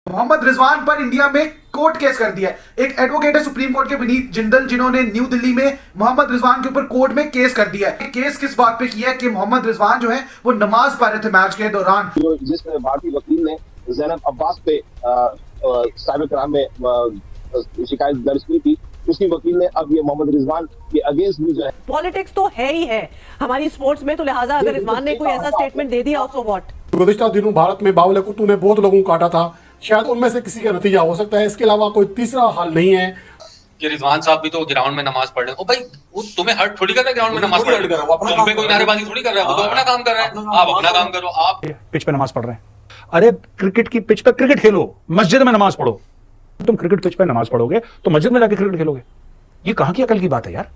मोहम्मद रिजवान पर इंडिया में court case कर दिया है। एक एडवोकेट है सुप्रीम कोर्ट के विनीत जिंदल, जिन्होंने न्यू दिल्ली में मोहम्मद रिजवान के ऊपर कोर्ट में केस कर दिया है। केस किस बात पे किया है कि मोहम्मद रिजवान जो है वो नमाज पढ़ रहे थे मैच के दौरान। जिसमें भारतीय वकील ने ज़ैनब अब्बास पे साइबर क्राइम में शिकायत दर्ज की थी, उसकी वकील ने अब ये मोहम्मद रिजवान के अगेंस्ट भी जो है। पॉलिटिक्स तो है ही है हमारी स्पोर्ट्स में, तो लिहाजा अगर रिजवान ने कोई ऐसा स्टेटमेंट दे दिया सो व्हाट। गुज़िश्ता दिनों भारत में बावले कुत्तों ने बहुत लोगों को काटा था, शायद उनमें से किसी का नतीजा हो सकता है। इसके अलावा कोई तीसरा हल नहीं है कि रिजवान साहब भी तो ग्राउंड में नमाज पढ़ रहे हैं। ओ भाई, वो तुम्हें हर्ट थोड़ी कर रहा है ग्राउंड में नमाज पढ़ रहे हो, तुम पे कोई नारेबाजी थोड़ी कर रहा है, वो तो अपना काम कर रहा है। आप अपना काम करो। आप पिच पे नमाज पढ़ रहे हैं, अरे क्रिकेट की पिच पे क्रिकेट खेलो, मस्जिद में नमाज पढ़ो। तुम क्रिकेट पिच पे नमाज पढ़ोगे तो मस्जिद में जाके क्रिकेट खेलोगे, ये कहां की अकल की बात है यार।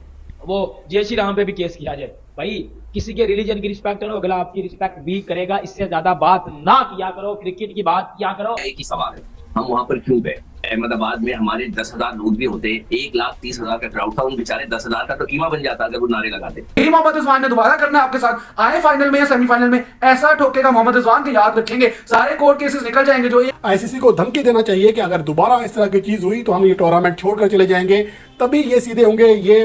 वो जय श्री राम पे भी केस किया जाए, भाई किसी के रिलीजन की रिस्पेक्ट करो, अगला आपकी रिस्पेक्ट भी करेगा, इससे ज्यादा बात ना किया करो, क्रिकेट की बात किया करो। एक ही सवाल है, हम वहां पर क्यों गए? अहमदाबाद में हमारे 10,000 लोग भी होते, 1,30,000 का क्राउड था, उन बेचारे 10,000 का तो कीमा बन जाता अगर वो नारे लगाते। यही मोहम्मद रिजवान ने दोबारा करना है आपके साथ, आए फाइनल में या सेमीफाइनल में ऐसा ठोकेगा मोहम्मद रिजवान के, याद रखेंगे सारे कोर्ट केसेस निकल जाएंगे। जो आईसीसी को धमकी देना चाहिए कि अगर दोबारा इस तरह की चीज हुई तो हम ये टूर्नामेंट छोड़कर चले जाएंगे, तभी ये सीधे होंगे। ये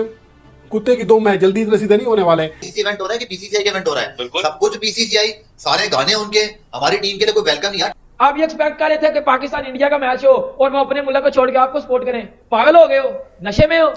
कुत्ते की दुम है, जल्दी इतने सीधे नहीं होने वाले। इवेंट हो रहा है कि बीसीसीआई का इवेंट हो रहा है, सब कुछ बीसीसीआई, सारे गाने उनके, हमारी टीम के लिए कोई वेलकम नहीं है। आप ये एक्सपेक्ट कर रहे थे कि पाकिस्तान इंडिया का मैच हो और वो अपने मुल्क को छोड़ के आपको सपोर्ट करें? पागल हो गए हो, नशे में हो।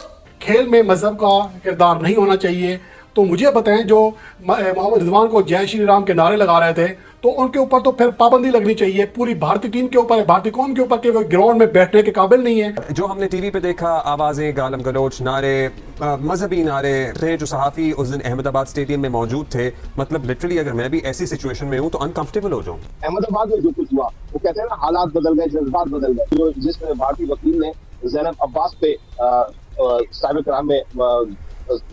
खेल में मजहब का किरदार नहीं होना चाहिए। तो मुझे बताएं, जो मोहम्मद रिजवान को जय श्री राम के नारे लगा रहे थे, तो उनके ऊपर तो फिर पाबंदी लगनी चाहिए, पूरी भारतीय टीम के ऊपर, भारतीय कौम के ऊपर, कि वो ग्राउंड में बैठने के काबिल नहीं है। जो हमने टीवी पे देखा, आवाजें, गालम गलोच, नारे, मजहबी नारे थे, जो सहाफी उस दिन अहमदाबाद स्टेडियम में मौजूद थे, मतलब लिटरली अगर मैं भी ऐसी सिचुएशन में हूँ तो अनकंफर्टेबल हो जाऊँ। अहमदाबाद में जो कुछ हुआ, वो कहते हैं ना, हालात बदल गए, जज्बात बदल गए। जिसमें भारतीय वकील ने ज़ैनब अब्बास पे साइबर क्राइम में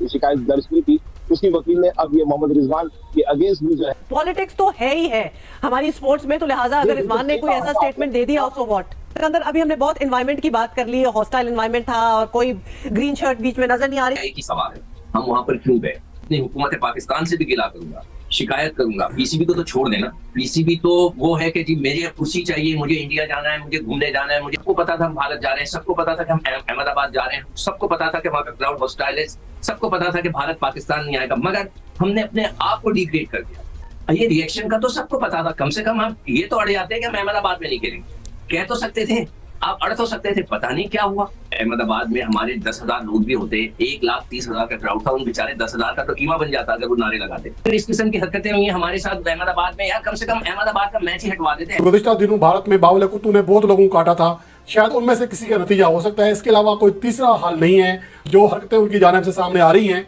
शिकायत दर्ज की थी, उसकी वकील ने अब ये मोहम्मद रिजवान के अगेंस्ट भी जो है। पॉलिटिक्स तो है ही है हमारी स्पोर्ट्स में, तो लिहाजा अगर रिजवान ने कोई ऐसा स्टेटमेंट दे दिया सो व्हाट। अंदर अभी हमने बहुत एनवायरनमेंट की बात कर ली है, हॉस्टाइल एनवायरनमेंट था और कोई ग्रीन शर्ट बीच में नजर नहीं आ रही। एक ही सवाल है, हम वहां पर क्यों गए? अपनी हुकूमत पाकिस्तान से भी गिला करूंगा, शिकायत करूंगा। पीसीबी को तो छोड़ देना, पीसीबी तो वो है कि जी मुझे खुशी चाहिए, मुझे इंडिया जाना है, मुझे घूमने जाना है, मुझे पता था हम भारत जा रहे हैं, सबको पता था कि हम अहमदाबाद जा रहे हैं, सबको पता था कि वहां का क्राउड हॉस्टाइल है, सबको पता था कि भारत पाकिस्तान नहीं आएगा, मगर हमने अपने आप को डिग्रेड कर दिया। ये रिएक्शन का तो सबको पता था, कम से कम हम ये तो अड़ जाते हैं कि हम अहमदाबाद में नहीं खेलेंगे। कह तो सकते थे, आप अड़ तो सकते थे, पता नहीं क्या हुआ। अहमदाबाद में हमारे 10,000 लोग भी होते, 1,30,000 का क्राउड था, उन बेचारे 10,000 का तो कीमा बन जाता अगर वो नारे लगाते। फिर इस किस्म की हरकतें हुई हमारे साथ अहमदाबाद में, यार कम से कम अहमदाबाद का मैच ही हटवा देते। गुज़िश्ता दिनों भारत में बावले कुत्तों ने बहुत लोगों को काटा था, शायद उनमें से किसी का नतीजा हो सकता है। इसके अलावा कोई तीसरा हल नहीं है, जो हरकतें उनकी जानिब से सामने आ रही हैं।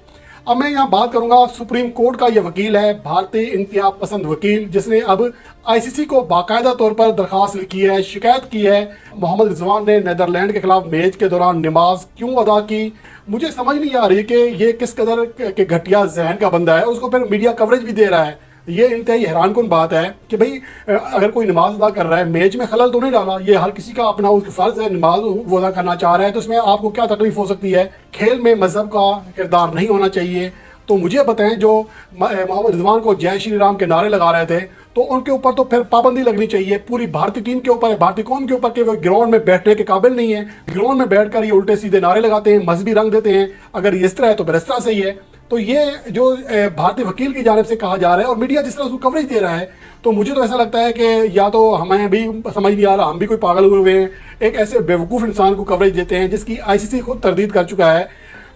अब मैं यहाँ बात करूंगा, सुप्रीम कोर्ट का ये वकील है, भारतीय इंतहा पसंद वकील, जिसने अब आईसीसी को बाकायदा तौर पर दरखास्त की है, शिकायत की है। मोहम्मद रिजवान ने नीदरलैंड के खिलाफ मैच के दौरान नमाज क्यों अदा की, मुझे समझ नहीं आ रही कि ये किस कदर के घटिया जहन का बंदा है, उसको फिर मीडिया कवरेज भी दे रहा है। ये इंतहाई हैरानकुन बात है कि भाई अगर कोई नमाज अदा कर रहा है, मैच में खलल तो नहीं डाला, ये हर किसी का अपना उसकी फर्ज है, नमाज वो अदा करना चाह रहा है, तो इसमें आपको क्या तकलीफ हो सकती है। खेल में मजहब का किरदार नहीं होना चाहिए। तो मुझे बताएं, जो मोहम्मद रिजवान को जय श्री राम के नारे लगा रहे थे, तो उनके ऊपर तो फिर पाबंदी लगनी चाहिए, पूरी भारतीय टीम के ऊपर, भारतीय कौम के ऊपर, कि वो ग्राउंड में बैठने के काबिल नहीं है। ग्राउंड में बैठकर ये उल्टे सीधे नारे लगाते हैं, मजहबी रंग देते हैं। अगर इस तरह है तो फिर इस तरह सही है। तो ये जो भारतीय वकील की जानिब से कहा जा रहा है और मीडिया जिस तरह उसको कवरेज दे रहा है, तो मुझे तो ऐसा लगता है कि या तो हमें भी समझ नहीं आ रहा, हम भी कोई पागल हुए हैं, एक ऐसे बेवकूफ़ इंसान को कवरेज देते हैं जिसकी आईसीसी खुद तरदीद कर चुका है।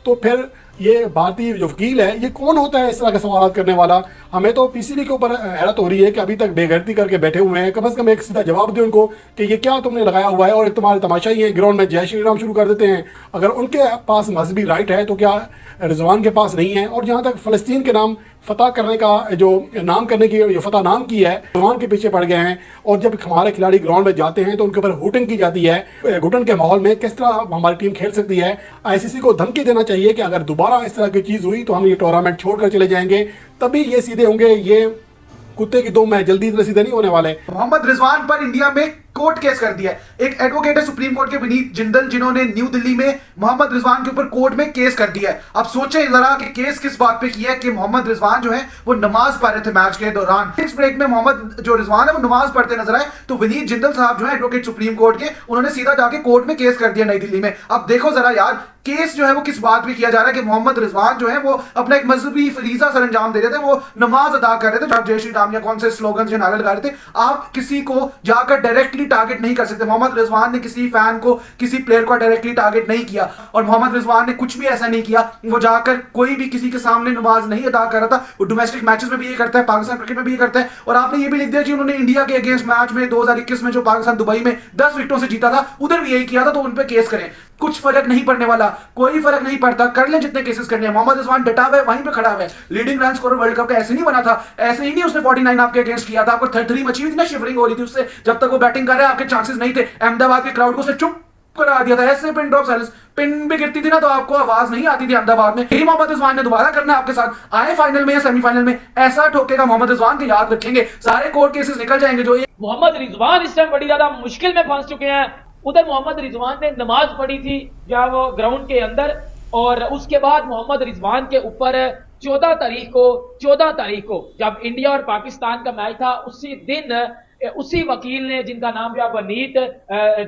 तो फिर ये भारतीय जो वकील है, ये कौन होता है इस तरह के सवाल करने वाला? हमें तो पीसीबी के ऊपर हैरत हो रही है कि अभी तक बेगैरती करके बैठे हुए हैं। कम से कम एक सीधा जवाब दे उनको कि ये क्या तुमने लगाया हुआ है, और एक तुम्हारे तमाशा ही है, ग्राउंड में जय श्री राम शुरू कर देते हैं। अगर उनके पास मजहबी राइट है तो क्या रिजवान के पास नहीं है? और जहाँ तक फ़लस्तीन के नाम फतह करने का जो नाम करने की जो फतह नाम की है, रिजवान के पीछे पड़ गए हैं। और जब हमारे खिलाड़ी ग्राउंड में जाते हैं तो उनके ऊपर हुटिंग की जाती है। घुटन के माहौल में किस तरह हमारी टीम खेल सकती है? आईसीसी को धमकी देना चाहिए कि अगर दोबारा इस तरह की चीज़ हुई तो हम ये टूर्नामेंट छोड़कर चले जाएंगे, तभी ये सीधे होंगे। ये कुत्ते की दुम है, जल्दी इतने सीधे नहीं होने वाले। मोहम्मद रिजवान पर इंडिया में कोर्ट केस कर दिया है। एक एडवोकेट है सुप्रीम कोर्ट के विनीत जिंदल, जिन्होंने न्यू दिल्ली में मोहम्मद रिजवान के ऊपर कोर्ट में केस कर दिया है। अब सोचें जरा कि केस किस बात पे किया है कि मोहम्मद रिजवान जो है वो नमाज पढ़ रहे थे मैच के दौरान। इस ब्रेक में मोहम्मद जो रिजवान है वो नमाज पढ़ते नजर आए, तो विनीत जिंदल साहब जो है एडवोकेट सुप्रीम कोर्ट के, उन्होंने सीधा जाके कोर्ट में केस कर दिया नई दिल्ली में। अब देखो जरा यार, केस जो है वो किस बात पे किया जा रहा है कि मोहम्मद रिजवान जो है वो अपना एक मजहबी फरीजा सर अंजाम दे रहे थे, वो नमाज अदा कर रहे थे, जय श्री राम या कौन से स्लोगन जो नारे लगा रहे थे। आप किसी को जाकर डायरेक्टली टारगेट नहीं कर सकते। मोहम्मद रिजवान ने किसी फैन को, किसी प्लेयर को डायरेक्टली टारगेट नहीं किया, और मोहम्मद रिजवान ने कुछ भी ऐसा नहीं किया। वो जाकर कोई भी किसी के सामने नमाज नहीं अदा कर रहा था। वो डोमेस्टिक मैचेस में भी ये करता है, पाकिस्तान क्रिकेट में भी ये करता है। और आपने ये भी लिख दिया कि उन्होंने इंडिया के अगेंस्ट मैच में 2021 में जो पाकिस्तान दुबई में 10 विकेटों से जीता था, उधर भी यही किया था, तो उन पे केस करें। कुछ फर्क नहीं पड़ने वाला, कोई फर्क नहीं पड़ता, कर ले जितने केसेस करने हैं। मोहम्मद रिजवान डटा हुआ है, वहीं पे खड़ा हुआ है। Leading run scorer world cup का ऐसे नहीं बना था, ऐसे ही नहीं उसने 49 आपके अगेंस्ट किया था। आपको थरथरी मची हुई थी ना, शिवरिंग हो रही थी उससे, जब तक वो बैटिंग कर रहे हैं आपके चांसेस नहीं थे। अहमदाबाद के क्राउड को उसने चुप करा दिया था, ऐसे पिन ड्रॉप साइलेंस। पिन भी गिरती थी ना तो आपको आवाज नहीं आती थी अहमदाबाद में। यही मोहम्मद रिजवान ने दोबारा करना है आपके साथ। आए फाइनल में या सेमीफाइनल में ऐसा ठोकेगा मोहम्मद रिजवान के, याद रखेंगे सारे कोर्ट केसेस निकल जाएंगे। जो मोहम्मद रिजवान इस टाइम बड़ी ज्यादा मुश्किल में फंस चुके हैं। उधर मोहम्मद रिजवान ने नमाज पढ़ी थी जब वो ग्राउंड के अंदर, और उसके बाद मोहम्मद रिजवान के ऊपर 14 तारीख को जब इंडिया और पाकिस्तान का मैच था, उसी दिन उसी वकील ने, जिनका नाम जो वनीत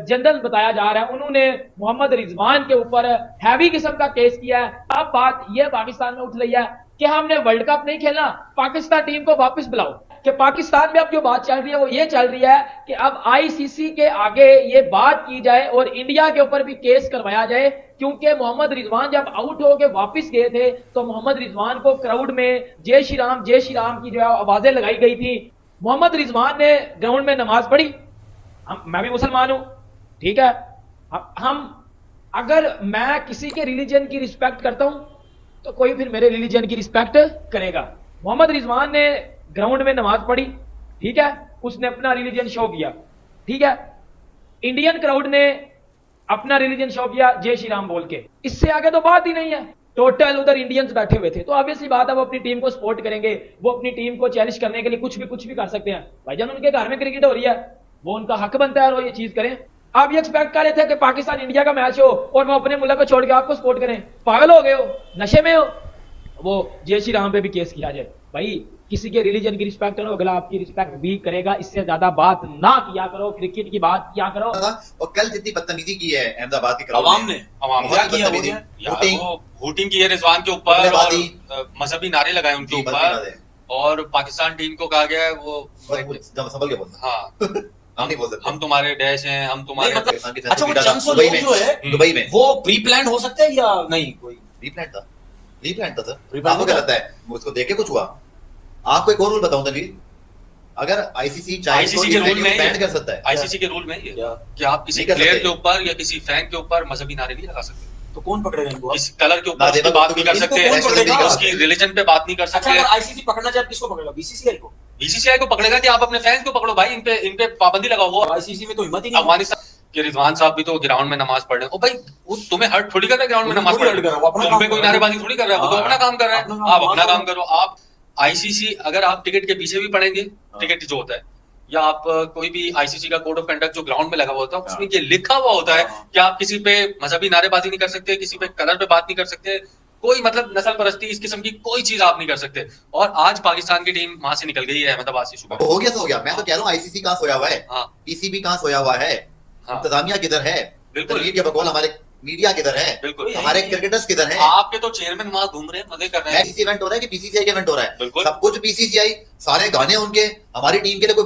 जिंदल बताया जा रहा है, उन्होंने मोहम्मद रिजवान के ऊपर हैवी किस्म का केस किया है। अब बात यह पाकिस्तान में उठ रही है कि हमने वर्ल्ड कप नहीं खेलना, पाकिस्तान टीम को वापस बुलाओ। कि पाकिस्तान में अब जो बात चल रही है वो ये चल रही है कि अब आईसीसी के आगे ये बात की जाए और इंडिया के ऊपर भी केस करवाया जाए, क्योंकि मोहम्मद रिजवान जब आउट होके वापस गए थे तो मोहम्मद रिजवान को क्राउड में जय श्री राम की जो है आवाजें लगाई गई थी। मोहम्मद रिजवान ने ग्राउंड में नमाज पढ़ी। मैं भी मुसलमान हूं, ठीक है, हम अगर मैं किसी के रिलीजन की रिस्पेक्ट करता हूं तो कोई फिर मेरे रिलीजन की रिस्पेक्ट करेगा। मोहम्मद रिजवान ने ग्राउंड में नमाज पढ़ी, ठीक है, उसने अपना रिलीजन शो किया, ठीक है। इंडियन क्राउड ने अपना रिलीजन शो किया जय श्री राम बोल के, इससे आगे तो बात ही नहीं है। टोटल उधर इंडियंस बैठे हुए थे, तो ऑब्वियसली बात है वो अपनी टीम को सपोर्ट करेंगे, वो अपनी टीम को चैलेंज करने के लिए कुछ भी कर सकते हैं। भाईजान उनके घर में क्रिकेट हो रही है, वो उनका हक बनता है और वो ये चीज करें। आप ये एक्सपेक्ट कर रहे थे कि पाकिस्तान इंडिया का मैच हो और वो अपने मुल्क को छोड़ के आपको सपोर्ट करें? पागल हो गए हो, नशे में हो। वो जय श्री राम पे भी केस किया जाए। भाई किसी के रिलीजन की रिस्पेक्ट करो, अगला आपकी रिस्पेक्ट भी करेगा। इससे ज्यादा बात ना किया करो, क्रिकेट की बात किया करो। और कल जितनी बदतमीजी की है अहमदाबाद के क्राउड ने, हूटिंग की है रिजवान के ऊपर और मजहबी नारे लगाए उनके ऊपर, और पाकिस्तान टीम को कहा गया है वो संभल के बोलना, हाँ हम नहीं बोल सकते, हम तुम्हारे डैश हैं, हम तुम्हारे। अच्छा, वो चंद लोग जो है दुबई में वो प्री प्लान हो सकते हैं या नहीं? कोई प्री प्लान था सर। आपको क्या लगता है उसको देख के कुछ हुआ? आपको एक और रूल बताऊं तनवीर, अगर आईसीसी चाहे आईसीसी के रूल में बैन कर सकता है, आईसीसी के रूल में ये कि आप किसी प्लेयर के ऊपर या किसी फैन के ऊपर मजहबी नारे नहीं लगा सकते। तो कौन पकड़ेगा इनको? किसी कलर के ऊपर उसकी बात नहीं कर सकते, उसकी रिलीजन पे बात नहीं कर सकते। अगर आईसीसी पकड़ना चाहे किसको पकड़ेगा? बीसीसीआई को? बीसीसीआई को पकड़ेगा कि आप अपने फैंस को पकड़ो भाई, इन पे पाबंदी लगाओ। वो आईसीसी में तो हिम्मत ही नहीं। अफगानिस्तान के रिजवान साहब भी तो ग्राउंड में नमाज पढ़ रहे हैं। ओ भाई वो तुम्हें हर्ट थोड़ी कर रहा है ग्राउंड में नमाज पढ़ रहे हो, तुम पे कोई नारेबाजी थोड़ी कर रहा है, वो तो अपना काम कर रहा है। आप अपना काम करो। आप आईसीसी अगर आप टिकट के पीछे भी पढ़ेंगे, टिकट जो होता है, या आप कोई भी आईसीसी का कोड ऑफ कंडक्ट जो ग्राउंड में लगा हुआ होता है, उसमें ये लिखा हुआ होता है कि आप किसी पे मजहबी नारेबाजी नहीं कर सकते, किसी पे कलर पे बात नहीं कर सकते, कोई मतलब नस्ल परस्ती इस किस्म की कोई चीज आप नहीं कर सकते। और आज पाकिस्तान की टीम वहां से निकल गई है, अहमदाबाद से। शुभ हो गया तो हो गया। मैं तो कह रहा हूँ आईसीसी कहाँ सोया हुआ है, पीसीबी कहाँ सोया हुआ है, इंतजामिया किधर है, बिल्कुल बकौल हमारे मीडिया किधर है, बिल्कुल हमारे क्रिकेटर्स किधर हैं? आपके तो चेयरमैन वहां घूम रहे हैं, मजे कर रहे हैं। आईसीसी इवेंट हो रहा है कि बीसीसीआई का इवेंट हो रहा है? सब कुछ बीसीसीआई, सारे गाने उनके, हमारी टीम के लिए कोई